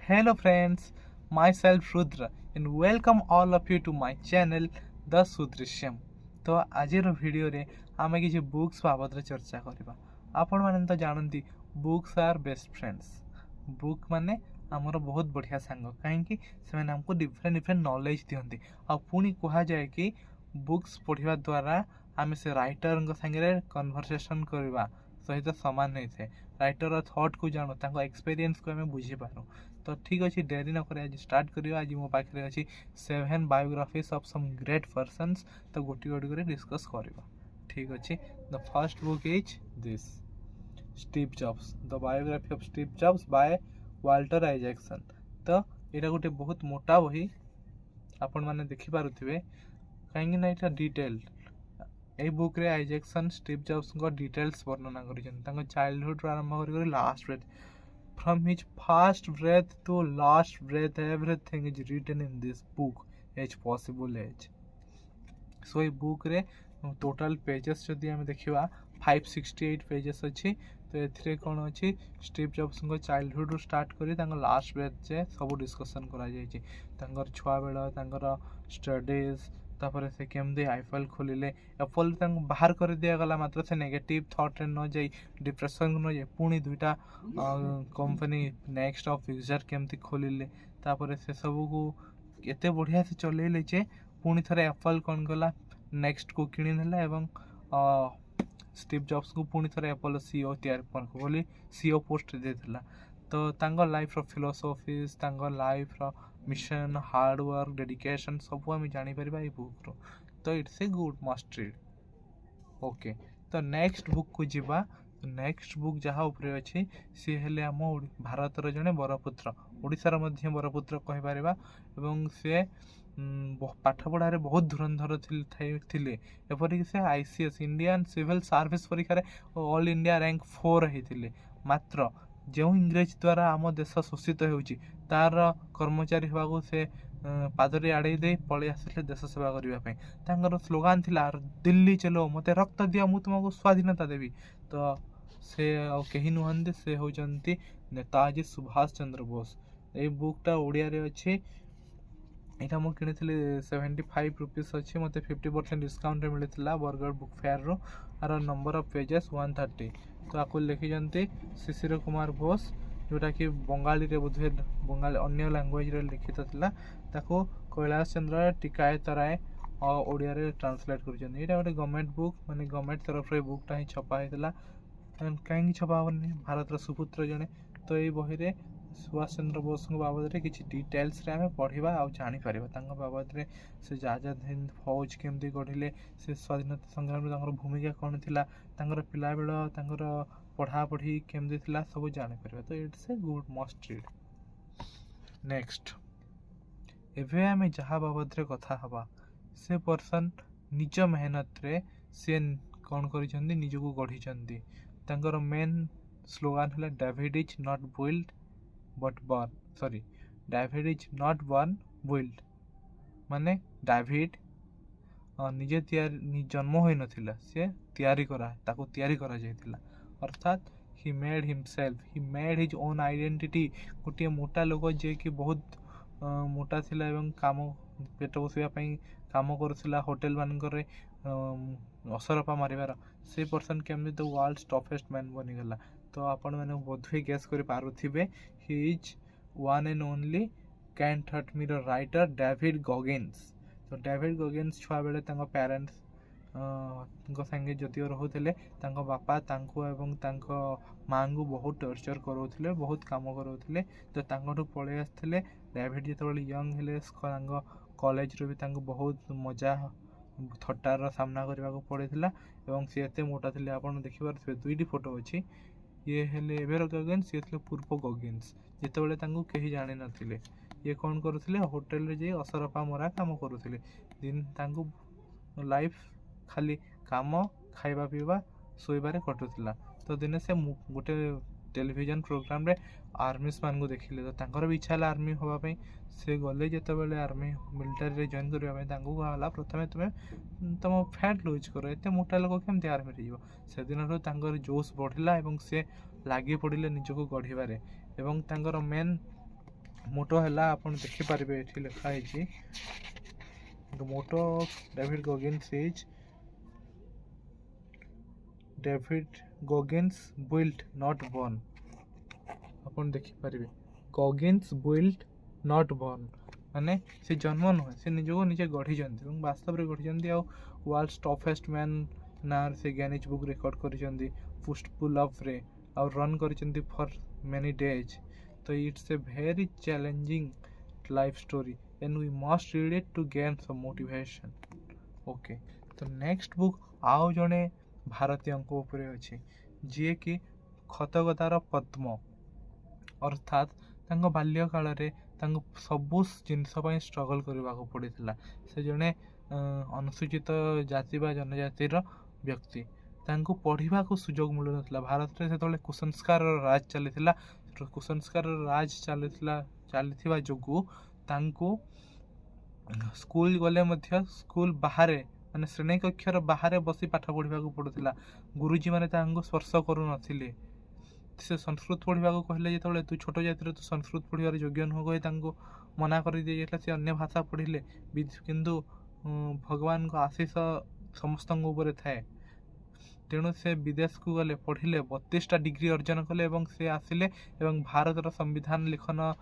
Hello friends, myself Rudra and welcome all of you to my channel The Sudrishyam। तो आजिर video रे आमे किसी books बाबद चर्चा करबा। आपण माने तो जानती books are best friends. Book माने आमर बहुत बढ़िया सांग कहीं से हमको डिफरेंट डिफरेंट नॉलेज दिखती आ पुणी कह जाए कि बुक्स पढ़ा द्वारा आम से राइटर सागे कन्भरसेसन करवा सहित सामान होता है। राइटर थॉट को जानू तांको एक्सपीरियंस को हमें बुझी पारू। तो ठीक अच्छे डेरी न कर आज स्टार्ट करियो। आज मो पाखे अच्छी 7 biographies of some great persons. तो गोटी गोटी कर डिस्कस करवा। ठीक अच्छे the first book is this Steve Jobs the biography of Steve Jobs by Walter Isaacson. तो यहाँ गोटे बहुत मोटा बही आपण मैंने देखिपे कहीं यहाँ डिटेल এই বুক रे आइजैक्सन स्टीव जॉब्स को डिटेल्स वर्णना कर चाइल्डहुड आरंभ कर last breath from his first breath to last breath everything is written in this book as possible as. So ये बुक रे टोटल पेजेस जदि आम देखा 568 पेजेस अच्छी। तो ये कौन अच्छी स्टीव जॉब्स को चाइल्डहुड रू स्टार्ट कर लास्ट ब्रेथ जे सब डिस्कसन कर छुआ बेल स्टडीज तापर से केमती आईफल खोलिले एप्पल बाहर कर दिगला मात्र से नेगेटिव थॉट न जाई डिप्रेशन को न जाए पुणी दुईटा कंपनी नेक्स्ट ऑफ यूजर केमती खोलिले तापर से सब को एते बढ़िया से चलेले जे पुणी थरे एप्पल कौन कला नेक्स्ट को किणी नेला एवं स्टीव जॉब्स को पुणी थरे एप्पल सीईओ तैयार बोली सीईओ पोस्ट देथिला। तो तांको लाइफ रो फिलोसॉफीज तांको लाइफ रो मिशन हार्ड वर्क डेडिकेशन सब आम जापर ये बुक रो। तो it's a good must read. Okay तो नेक्स्ट बुक को जीवा। नेक्स्ट बुक जहाँ उपरे अच्छी सी हेले आम भारतर जड़े बरपुत्र ओडिशार मध्य बरपुत्र कहीपर एवं सी पाठ पढ़ारे बहुत धुरंधर थिले एपरिक से आईसीएस इंडियन सिविल सर्विस परीक्षा ऑल इंडिया रैंक 4 होते मात्र जो इंग्रेज द्वारा आम देश शोषित होउची तार कर्मचारी होगा से पादरी आड़े दे पलि आसिले देश सेवा करने स्लोगान थिला दिल्ली चलो मते रक्त दिया मु तुमको स्वाधीनता देवी। तो से कहीं नुहंती से होचंती नेताजी सुभाष चंद्र बोस। ये बुकटा ओडिया रे अच्छे यहाँ मुझे किनी 75 रुपीस अच्छी मत 50% डिस्काउंट मिलता बरगढ़ बुक फेयर रो आर नंबर ऑफ पेजेस 130। तो आपको लिखिं शिशिर कुमार बोस जोटा कि बंगाली रे बोधे बंगाली अन्य लैंग्वेज रे लिखित था ताको कैलाश चंद्र टिकायत राय ओडिया रे ट्रांसलेट कर गोटे गवर्नमेंट बुक माने गवर्नमेंट तरफ रे बुकटा ही छपा होता कहीं छपा होनी भारत सुपुत्र जड़े। तो ये बही रे सुभाष चंद्र बोस बाबद में किसी डिटेल्स रे आम पढ़ा आ जापर बाबद में से आजाद हिंद फौज केमती गढ़िले से स्वाधीनता संग्राम में भूमिका कौन थी पिला बेल पढ़ापढ़ी केमती थी सब जापर। तो it's a good must read. Next एवं आम जहाँ बाबद में कथा हवा से पर्सन निज मेहनत रे सी कौन कर निजक गढ़ी मेन स्लोगान है David is not build but burn sorry David is not burn build माने डेविड निजे जन्म हो नथिला से तैयारी करा जायतिला अर्थात he made himself he made his own identity. गोटे मोटा लोक जे कि बहुत मोटा थिला एवं काम पेट पोषापी काम करुला होटेल मानक असरपा मारिबार से पर्सन केमती द वर्ल्ड्स टफेस्ट मैन बनीगला। तो आपण मैंने बोधे गेस कर पारुथिबे he is one and only can't hurt me the writer David Goggins. तो डेविड गॉगिन्स छुआ बेले पेरेंट्स संगे जदिव रोते बापा एवं माँ को बहुत टर्चर करोले बहुत काम करोले। तो पलि आसते डेविड जो यंग हेले कॉलेज रो भी बहुत मजा थट्टार सामना करने को पड़ता एवं सी एत मोटा थे आप देखिपे दुईटी फोटो अच्छी ये हेले एवेर गॉगिन्स ये पूर्व गॉगिन्स जिते कहीं जान नथिले ये कौन करुले होटेल रे जाई असरपा मरा काम करुले दिन लाइफ खाली काम खाइबा पीवा शोबार कटुला। तो दिने से गोटे टेलीविजन प्रोग्राम रे आर्मीज मान को देखिले तो भी इच्छा है आर्मी होगापी से गले जो आर्मी मिलिटारी जॉइन करने प्रथम तुम्हें तुम फैट लुज कर एत मोटा लोक केमती आर्मी से दिन जोश बढ़ला सी लगी पड़े निजक गढ़वे मेन मोटो है आप देखिपारे ये लिखाई the motto David Goggins is David Goggins built not born आपन देखिपारे गोगिन्स बिल्ट नॉट बोर्न माने से जन्म नुहे से निजको निजे गढ़ी वास्तव में गढ़ी वर्ल्ड्स टफेस्ट मैन ना से गिनीज बुक रिकॉर्ड कर पुस्ट पुल अप रे और रन कर फॉर मेनी डेज तो it's a very challenging life story and we must read it to gain some motivation okay तो नेक्स्ट बुक आउ जड़े भारतीय उपरे अच्छी जी कि खतगदार पद्म अर्थात बाल्य काल सबू जिनस स्ट्रगल करने को पड़ा से जड़े अनुसूचित जाति बा जनजातिर व्यक्ति पढ़ा को सुजोग मिलू ना भारत में से कुसंस्कार राज चली कुसंस्कार राज चली जो स्कूल गले स्कूल बाहर माने श्रेणी कक्षर बाहर बसी पाठ पढ़ा को पड़ूला गुरुजी मैंने स्पर्श करू नथिले से संस्कृत पढ़ा को कहले जो तू छोट जातिर तू संस्कृत पढ़ार योग्य नुह कही मना कर दी जाता से अन्य भाषा पढ़िले किंतु भगवान को आशीष समस्त थाए तेणु से विदेश को गले पढ़िले 32टा डिग्री अर्जन कले से आसिले भारत संविधान लिखन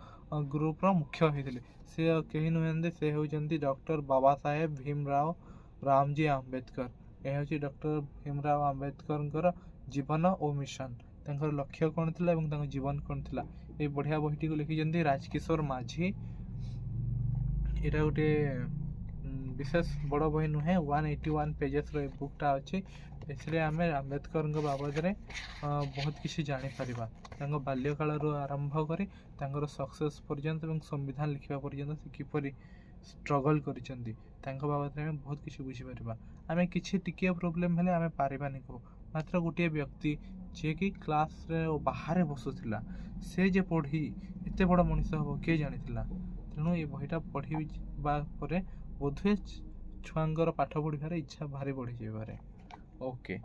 ग्रुप मुख्य होते से कहीं नुहते से होती डॉक्टर बाबा साहेब भीमराव रामजी आंबेडकर यह हूँ डॉक्टर भीमराव आंबेडकर जीवन और मिशन लक्ष्य कौन थी जीवन कौन थी ये बढ़िया बहीटी को लिखी राजकिशोर माझी यहाँ गोटे विशेष बड़ बही नुहे 181 पेजेस बुकटा अच्छी इसलिए आम आंबेडकर बाबद में बहुत किसी जापर बाल्यकाल आरंभ कर सक्सेस पर्यंत संविधान लिखा पर्यंत से किपर स्ट्रगल कर बाबद में बहुत किसी बुझीपर आम कि टिके प्रोब्लेम हेल्ले आम पारानी कह मात्र गोटे व्यक्ति जे कि क्लास रे बाहर बसुला से जे पढ़ी एत बड़ मनीष हम किए जानी तेणु ये बहीटा पढ़ा बोधे छुआर पाठ पढ़ार इच्छा भारी बढ़ी जाए ओके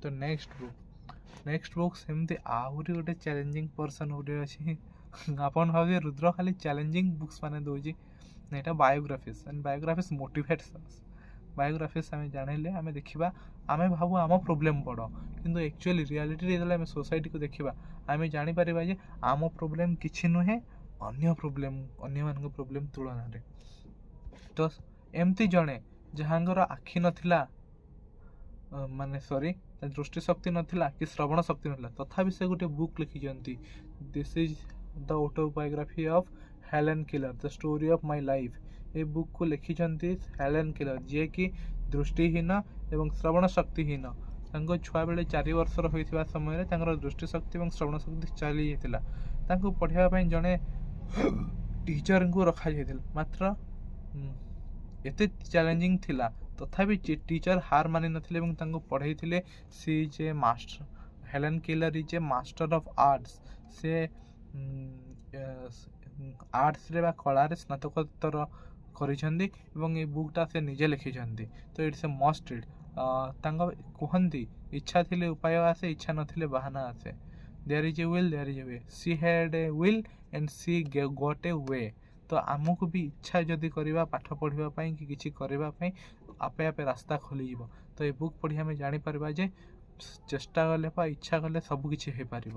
तो नेक्स्ट बुक सेमती आहरी गोटे चैलेंजिंग पर्सन गोटे अच्छी आपन भावे रुद्र खाली चैलेंजिंग बुक्स माने दूसरी यहाँ biographies and biographies motivates biographies आम जाने आम देखा आम भाव आम प्रोब्लेम बड़ किंतु एक्चुअली रियलिटी आम सोसाइटी को देखा आम जापर जे आम प्रोब्लेम किसी नुहे अन्य प्रोब्लेम अन्य मान प्रोब्लेम तुलन तो एमती जड़े जहाँगर आखि नथिला माने सॉरी दृष्टि शक्ति नथिला कि श्रवण शक्ति नथिला तथापि से गोटे बुक लिखिजंती this is the autobiography of Helen Keller the story of my life ये बुक को लिखिजंती हेलेन केलर जे कि दृष्टिहीन एवं श्रवण शक्तिहीन छुआ बेले 4 वर्षर होता समय दृष्टि शक्ति और श्रवण शक्ति चली जाता पढ़ाई जड़े टीचर को रखा जाता मात्र एते चैलेंजिंग थिला तथापि टीचर हार मानि नथिले पढ़ाई सी जे master Helen Keller is a master of arts से आर्ट्स रे बा कला रे स्नातकोत्तर करिसेंती एवं ये बुकटा से निजे लिखिसेंती तो इट्स ए मस्ट रीड कहती इच्छा थिले उपाय आसे इच्छा नथिले बहाना आसे there is a will there is a way she had a will and she got a way तो आमको भी इच्छा जदि करवा पाठ पढ़ाई कि किसी करने आपे आपे रास्ता खोली तो ये बुक पढ़ी आम जापर जे चेष्टा कले इच्छा कले सबकि हो पार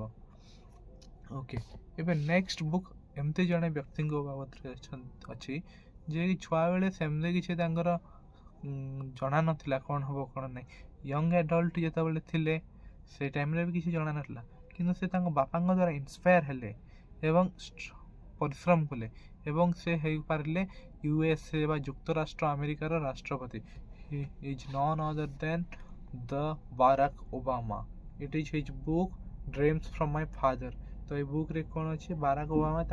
ओके एबे नेक्स्ट बुक एमती जड़े व्यक्ति बाबद अच्छी जे छुआ बेले सेमती किसी जना नाला कौन हम कौन ना यंग एडल्ट जिते थे से टाइम भी किसी जना नाला कि से बापा द्वारा इन्स्पायर हेले एवं परिश्रम कले एवं से हो पारे यूएसए बा युक्तराष्ट्र अमेरिकार राष्ट्रपति is none other than the Barack Obama it is his book dreams from my father तो ये बुक रे कौन अच्छे बाराक ओबामा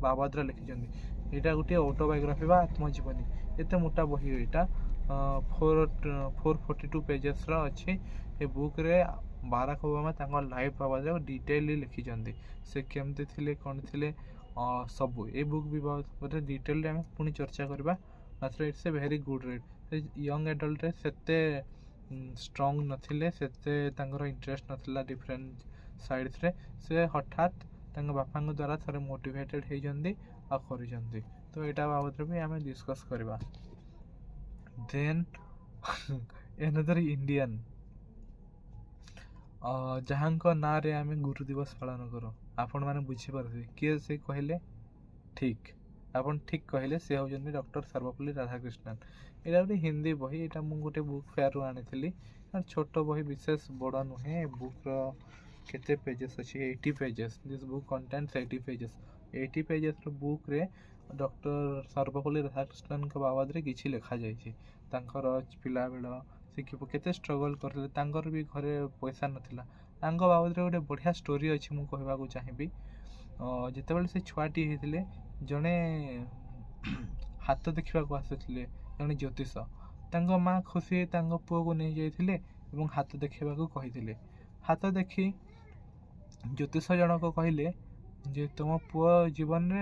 बाबद लिखिं यहाँ गोटे ऑटोबायोग्राफी बा आत्मजीवनी एत मोटा बही यहाँ 442 पेजेस अच्छे ये बुक रे बाराक ओबामा लाइफ बाबद डिटेल लिखिं से केमती थे कौन थे सबू ये बुक भी बहुत डिटेल आम पुणी चर्चा करवा मात्र it's a very good read young adult सेते स्ट्रंग नथिले सेते इंटरेस्ट नथिला डिफरेंट साइड्स रे से हठात ତାଙ୍କ ବାପାଙ୍କ ଦ୍ୱାରା ଥରେ ମୋଟିଭେଟେଡ୍ ହେଇଛନ୍ତି ଆଉ କରିଛନ୍ତି। ତ ଏଇଟା ବାବଦରେ ବି ଆମେ ଡିସ୍କସ୍ କରିବା। ଦେନ୍ ଏନଦର ଇଣ୍ଡିଆନ୍ ଯାହାଙ୍କ ନାଁରେ ଆମେ ଗୁରୁ ଦିବସ ପାଳନ କରୁ। ଆପଣମାନେ ବୁଝିପାରୁଥିବେ କିଏ ସେ କହିଲେ? ଠିକ୍, ଆପଣ ଠିକ୍ କହିଲେ, ସେ ହେଉଛନ୍ତି ଡକ୍ଟର ସର୍ବପଲ୍ଲୀ ରାଧାକ୍ରିଷ୍ଣନ୍। ଏଇଟା ଗୋଟେ ହିନ୍ଦୀ ବହି, ଏଇଟା ମୁଁ ଗୋଟେ ବୁକ୍ ଫେୟାରରୁ ଆଣିଥିଲି। ଛୋଟ ବହି, ବିଶେଷ ବଡ଼ ନୁହେଁ। ଏ ବୁକ୍ର କେତେ ପେଜେସ୍ ଅଛି? 80 pages. This book contents 80 pages. 80 ପେଜେସ୍ର ବୁକ୍ରେ ଡକ୍ଟର ସର୍ବପଲ୍ଲୀ ରାଧାକ୍ରିଷ୍ଣନ୍ଙ୍କ ବାବଦରେ କିଛି ଲେଖାଯାଇଛି। ତାଙ୍କର ପିଲାବେଳ, ସେ କେତେ ଷ୍ଟ୍ରଗଲ୍ କରିଥିଲେ, ତାଙ୍କର ବି ଘରେ ପଇସା ନଥିଲା। ତାଙ୍କ ବାବଦରେ ଗୋଟେ ବଢ଼ିଆ ଷ୍ଟୋରି ଅଛି, ମୁଁ କହିବାକୁ ଚାହିଁବି। ଯେତେବେଳେ ସେ ଛୁଆଟି ହେଇଥିଲେ, ଜଣେ ହାତ ଦେଖିବାକୁ ଆସିଥିଲେ, ଜଣେ ଜ୍ୟୋତିଷ। ତାଙ୍କ ମା ଖୁସି ହେଇ ତାଙ୍କ ପୁଅକୁ ନେଇଯାଇଥିଲେ ଏବଂ ହାତ ଦେଖାଇବାକୁ କହିଥିଲେ। ହାତ ଦେଖି ଜ୍ୟୋତିଷ ଜଣକ କହିଲେ ଯେ ତୁମ ପୁଅ ଜୀବନରେ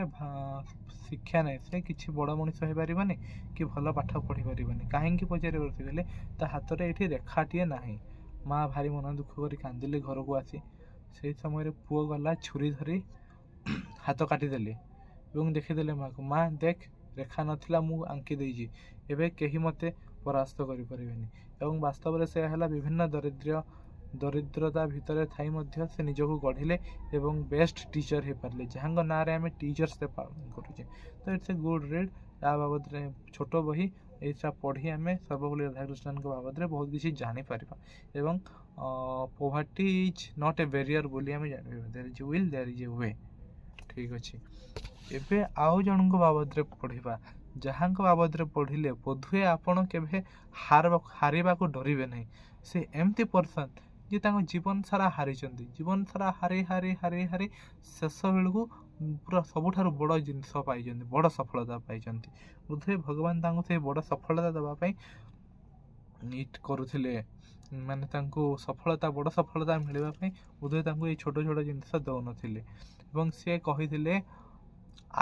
ଶିକ୍ଷା ନାହିଁ, ସେ କିଛି ବଡ଼ ମଣିଷ ହେଇପାରିବନି କି ଭଲ ପାଠ ପଢ଼ିପାରିବନି। କାହିଁକି ପଚାରି ବସିଗଲେ, ତା ହାତରେ ଏଇଠି ରେଖାଟିଏ ନାହିଁ। ମା ଭାରି ମନ ଦୁଃଖ କରି କାନ୍ଦିଲେ ଘରକୁ ଆସି। ସେହି ସମୟରେ ପୁଅ ଗଲା ଛୁରୀ ଧରି ହାତ କାଟିଦେଲେ ଏବଂ ଦେଖିଦେଲେ ମାଆକୁ। ମା ଦେଖ, ରେଖା ନଥିଲା, ମୁଁ ଆଙ୍କି ଦେଇଛି, ଏବେ କେହି ମୋତେ ପରାସ୍ତ କରିପାରିବେନି। ଏବଂ ବାସ୍ତବରେ ସେ ହେଲା ବିଭିନ୍ନ ଦରିଦ୍ରତା ଭିତରେ ଥାଇ ମଧ୍ୟ ସେ ନିଜକୁ ଗଢ଼ିଲେ ଏବଂ ବେଷ୍ଟ ଟିଚର୍ ହେଇପାରିଲେ, ଯାହାଙ୍କ ନାଁରେ ଆମେ ଟିଚର୍ସ ଡେ ପାଳନ କରୁଛେ। ତ ଇଟ୍ସ ଏ ଗୁଡ୍ ରିଡ୍। ତା ବାବଦରେ ଛୋଟ ବହି, ଏଇଟା ପଢ଼ି ଆମେ ସର୍ବପଲ୍ଲୀ ରାଧାକ୍ରିଷ୍ଣନ୍ଙ୍କ ବାବଦରେ ବହୁତ କିଛି ଜାଣିପାରିବା। ଏବଂ poverty is not a barrier ବୋଲି ଆମେ ଜାଣିପାରିବା। There is a will, there is a way. ଠିକ୍ ଅଛି, ଏବେ ଆଉ ଜଣଙ୍କ ବାବଦରେ ପଢ଼ିବା, ଯାହାଙ୍କ ବାବଦରେ ପଢ଼ିଲେ ବୋଧହୁଏ ଆପଣ କେବେ ହାରିବାକୁ ଡରିବେ ନାହିଁ। ସେ ଏମିତି ପର୍ସନ୍ ଯେ ତାଙ୍କ ଜୀବନ ସାରା ହାରିଛନ୍ତି। ଜୀବନ ସାରା ହାରି ହାରି ହାରି ହାରି ଶେଷ ବେଳକୁ ପୁରା ସବୁଠାରୁ ବଡ଼ ଜିନିଷ ପାଇଛନ୍ତି, ବଡ଼ ସଫଳତା ପାଇଛନ୍ତି। ବୋଧହୁଏ ଭଗବାନ ତାଙ୍କୁ ସେଇ ବଡ଼ ସଫଳତା ଦେବା ପାଇଁ କରୁଥିଲେ, ମାନେ ତାଙ୍କୁ ବଡ଼ ସଫଳତା ମିଳିବା ପାଇଁ ବୋଧହୁଏ ତାଙ୍କୁ ଏଇ ଛୋଟ ଛୋଟ ଜିନିଷ ଦେଉନଥିଲେ। ଏବଂ ସେ କହିଥିଲେ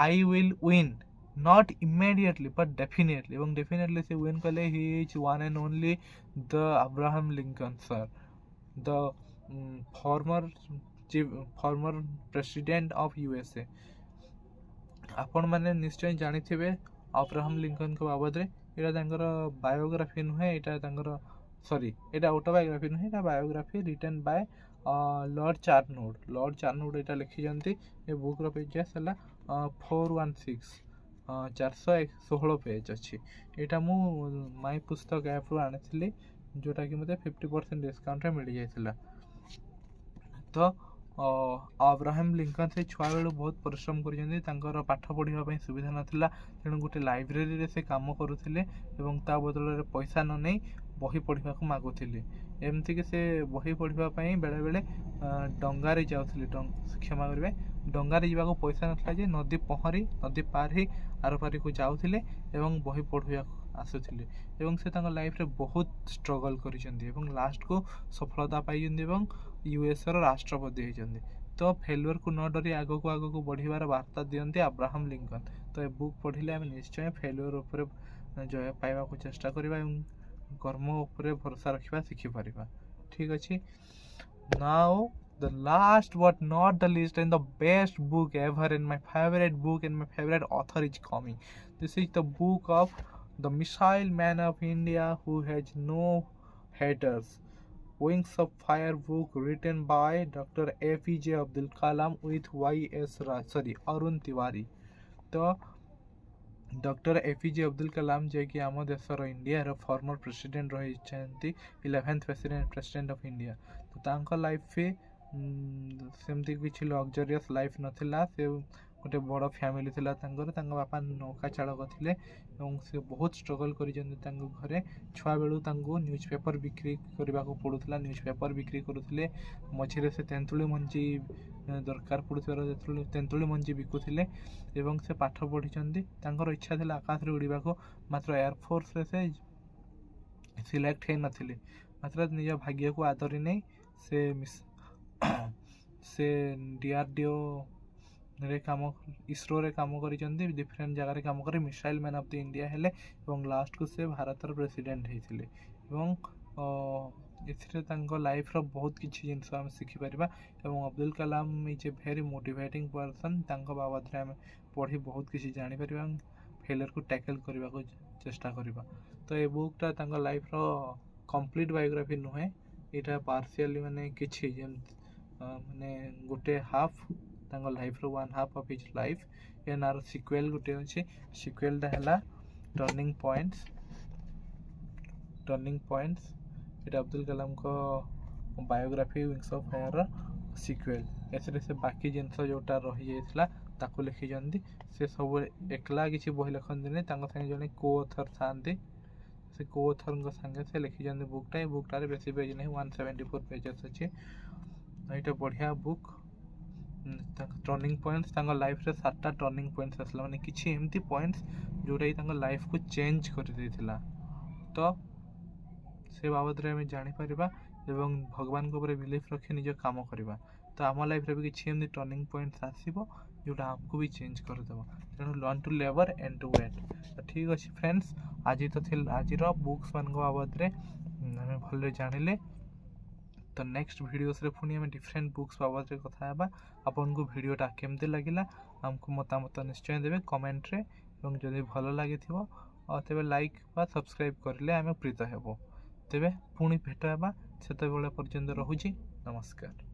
I will win, not immediately but definitely। ଏବଂ ଡେଫିନେଟଲି ସେ ୱିନ୍ କଲେ। He is one and only the Abraham Lincoln sir, the former president of USA। ଆପଣମାନେ ନିଶ୍ଚୟ ଜାଣିଥିବେ ଆବ୍ରାହମ୍ ଲିଙ୍କନ୍ଙ୍କ ବାବଦରେ। ଏଇଟା ତାଙ୍କର ବାୟୋଗ୍ରାଫି ନୁହେଁ, ଏଇଟା ଅଟୋବାୟୋଗ୍ରାଫି ନୁହେଁ, ଏଇଟା ବାୟୋଗ୍ରାଫି ରିଟେନ୍ ବାୟ ଲର୍ଡ଼ ଚାର୍ନଉଡ୍। ଲର୍ଡ଼ ଚାର୍ନଉଡ୍ ଏଇଟା ଲେଖିଛନ୍ତି। ଏ ବୁକ୍ର ପେଜେସ୍ ହେଲା 416, 416 ପେଜ୍ ଅଛି। ଏଇଟା ମୁଁ ମାଇ ପୁସ୍ତକ ଆପ୍ରୁ ଆଣିଥିଲି, ଯେଉଁଟାକି ମୋତେ 50% ଡିସ୍କାଉଣ୍ଟରେ ମିଳିଯାଇଥିଲା। ତ ଆବ୍ରାହମ୍ ଲିଙ୍କନ୍ ସେ ଛୁଆବେଳୁ ବହୁତ ପରିଶ୍ରମ କରିଛନ୍ତି। ତାଙ୍କର ପାଠ ପଢ଼ିବା ପାଇଁ ସୁବିଧା ନଥିଲା, ତେଣୁ ଗୋଟେ ଲାଇବ୍ରେରୀରେ ସେ କାମ କରୁଥିଲେ ଏବଂ ତା ବଦଳରେ ପଇସା ନ ନେଇ ବହି ପଢ଼ିବାକୁ ମାଗୁଥିଲେ। ଏମିତିକି ସେ ବହି ପଢ଼ିବା ପାଇଁ ବେଳେବେଳେ ଡଙ୍ଗାରେ ଯାଉଥିଲେ। କ୍ଷମା କରିବେ, ଡଙ୍ଗାରେ ଯିବାକୁ ପଇସା ନଥିଲା ଯେ ନଦୀ ପାର ହେଇ ଆରପାରିକୁ ଯାଉଥିଲେ ଏବଂ ବହି ପଢ଼ିବାକୁ ଆସୁଥିଲେ। ଏବଂ ସେ ତାଙ୍କ ଲାଇଫ୍ରେ ବହୁତ ଷ୍ଟ୍ରଗଲ୍ କରିଛନ୍ତି ଏବଂ ଲାଷ୍ଟକୁ ସଫଳତା ପାଇଛନ୍ତି ଏବଂ USର ରାଷ୍ଟ୍ରପତି ହେଇଛନ୍ତି। ତ ଫେଲୁଅରକୁ ନ ଡରି ଆଗକୁ ବଢ଼ିବାର ବାର୍ତ୍ତା ଦିଅନ୍ତି ଆବ୍ରାହମ୍ ଲିଙ୍କନ୍। ତ ଏ ବୁକ୍ ପଢ଼ିଲେ ଆମେ ନିଶ୍ଚୟ ଫେଲୁଅର ଉପରେ ଜୟ ପାଇବାକୁ ଚେଷ୍ଟା କରିବା ଏବଂ କର୍ମ ଉପରେ ଭରସା ରଖିବା ଶିଖିପାରିବା। ଠିକ୍ ଅଛି, now the last but not the least and the best book ever and my favorite book and my favorite author is coming. This is the book of the missile man of India who has no haters, Wings of Fire book written by Dr. APJ Abdul Kalam with Arun Tiwari। तो doctor APJ Abdul Kalam जे आम देशर India former president रही 11th president of India. तो तांका life सेमती किसी luxurious life नथिला। से गोटे बड़ फैमिली थिला तांकर, तांका बापा नौका चालक थिले এবং ସେ ବହୁତ ଷ୍ଟ୍ରଗଲ୍ କରିଛନ୍ତି। ତାଙ୍କ ଘରେ ଛୁଆବେଳୁ ତାଙ୍କୁ ନ୍ୟୁଜ୍ ପେପର୍ ବିକ୍ରି କରିବାକୁ ପଡ଼ୁଥିଲା, ନ୍ୟୁଜ୍ ପେପର୍ ବିକ୍ରି କରୁଥିଲେ। ମଝିରେ ସେ ତେନ୍ତୁଳି ମଞ୍ଜି ଦରକାର ପଡ଼ୁଥିବାର ତେନ୍ତୁଳି ମଞ୍ଜି ବିକୁଥିଲେ ଏବଂ ସେ ପାଠ ପଢ଼ିଛନ୍ତି। ତାଙ୍କର ଇଚ୍ଛା ଥିଲା ଆକାଶରେ ଉଡ଼ିବାକୁ, ମାତ୍ର ଏୟାରଫୋର୍ସରେ ସେ ସିଲେକ୍ଟ ହେଇନଥିଲେ। ମାତ୍ର ନିଜ ଭାଗ୍ୟକୁ ଆଦରି ନେଇ ସେ DRDOରେ ଇସ୍ରୋରେ କାମ କରିଛନ୍ତି, ଡିଫରେଣ୍ଟ ଜାଗାରେ କାମ କରି missile man of the India ହେଲେ ଏବଂ ଲାଷ୍ଟକୁ ସେ ଭାରତର ପ୍ରେସିଡେଣ୍ଟ ହେଇଥିଲେ। ଏବଂ ଏଥିରେ ତାଙ୍କ ଲାଇଫ୍ର ବହୁତ କିଛି ଜିନିଷ ଆମେ ଶିଖିପାରିବା ଏବଂ Abdul Kalam is a very motivating person. ତାଙ୍କ ବାବଦରେ ଆମେ ପଢ଼ି ବହୁତ କିଛି ଜାଣିପାରିବା ଏବଂ ଫେଲିୟରକୁ ଟ୍ୟାକେଲ୍ କରିବାକୁ ଚେଷ୍ଟା କରିବା। ତ ଏ ବୁକ୍ଟା ତାଙ୍କ ଲାଇଫ୍ର କମ୍ପ୍ଲିଟ୍ ବାୟୋଗ୍ରାଫି ନୁହେଁ, ଏଇଟା ପାର୍ସିଆଲି ମାନେ କିଛି ଯେମିତି ମାନେ ଗୋଟେ ହାଫ୍ ତାଙ୍କ ଲାଇଫ୍ର one half of his life. ଏହାର ସିକ୍ୱେଲ୍ ଗୋଟେ ଅଛି, ସିକ୍ୱେଲ୍ଟା ହେଲା ଟର୍ଣ୍ଣିଂ ପଏଣ୍ଟସ୍। ଏଇଟା ଅବଦୁଲ କାଲାମଙ୍କ ବାୟୋଗ୍ରାଫି ୱିଙ୍ଗସ୍ ଅଫ୍ ଫାୟାରର ସିକ୍ୱେଲ୍। ଏଥିରେ ସେ ବାକି ଜିନିଷ ଯେଉଁଟା ରହିଯାଇଥିଲା ତାକୁ ଲେଖିଛନ୍ତି। ସେ ସବୁ ଏକଲା କିଛି ବହି ଲେଖନ୍ତିନି, ତାଙ୍କ ସାଙ୍ଗେ ଜଣେ କୋ ଅଥର୍ ଥାଆନ୍ତି। ସେ କୋ ଅଥର୍ଙ୍କ ସାଙ୍ଗେ ସେ ଲେଖିଛନ୍ତି ବୁକ୍ଟା। ଏ ବୁକ୍ଟାରେ ବେଶୀ ପେଜ୍ ନାହିଁ, 174 ପେଜେସ୍ ଅଛି। ଏଇଟା ବଢ଼ିଆ ବୁକ୍। ଟର୍ଣ୍ଣିଂ ପଏଣ୍ଟସ୍, ତାଙ୍କ ଲାଇଫ୍ରେ 7ଟା ଟର୍ଣ୍ଣିଂ ପଏଣ୍ଟସ୍ ଆସିଲା, ମାନେ କିଛି ଏମିତି ପଏଣ୍ଟସ୍ ଯେଉଁଟାକି ତାଙ୍କ ଲାଇଫ୍କୁ ଚେଞ୍ଜ କରିଦେଇଥିଲା। ତ ସେ ବାବଦରେ ଆମେ ଜାଣିପାରିବା ଏବଂ ଭଗବାନଙ୍କ ଉପରେ ବିଲିଫ୍ ରଖି ନିଜ କାମ କରିବା। ତ ଆମ ଲାଇଫ୍ରେ ବି କିଛି ଏମିତି ଟର୍ଣ୍ଣିଂ ପଏଣ୍ଟସ୍ ଆସିବ ଯେଉଁଟା ଆମକୁ ବି ଚେଞ୍ଜ କରିଦେବ। ତେଣୁ learn to labour and to wait. ତ ଠିକ୍ ଅଛି ଫ୍ରେଣ୍ଡସ୍, ଆଜିର ବୁକ୍ସ ମାନଙ୍କ ବାବଦରେ ଆମେ ଭଲରେ ଜାଣିଲେ। ତ ନେକ୍ସଟ ଭିଡ଼ିଓସ୍ରେ ପୁଣି ଆମେ ଡିଫରେଣ୍ଟ ବୁକ୍ସ ବାବଦରେ କଥା ହେବା। ଆପଣଙ୍କୁ ଭିଡ଼ିଓଟା କେମିତି ଲାଗିଲା ଆମକୁ ମତାମତ ନିଶ୍ଚୟ ଦେବେ କମେଣ୍ଟରେ, ଏବଂ ଯଦି ଭଲ ଲାଗିଥିବ ତେବେ ଲାଇକ୍ ବା ସବସ୍କ୍ରାଇବ୍ କରିଲେ ଆମେ ପ୍ରୀତ ହେବୁ। ତେବେ ପୁଣି ଭେଟ ହେବା, ସେତେବେଳେ ପର୍ଯ୍ୟନ୍ତ ରହୁଛି, ନମସ୍କାର।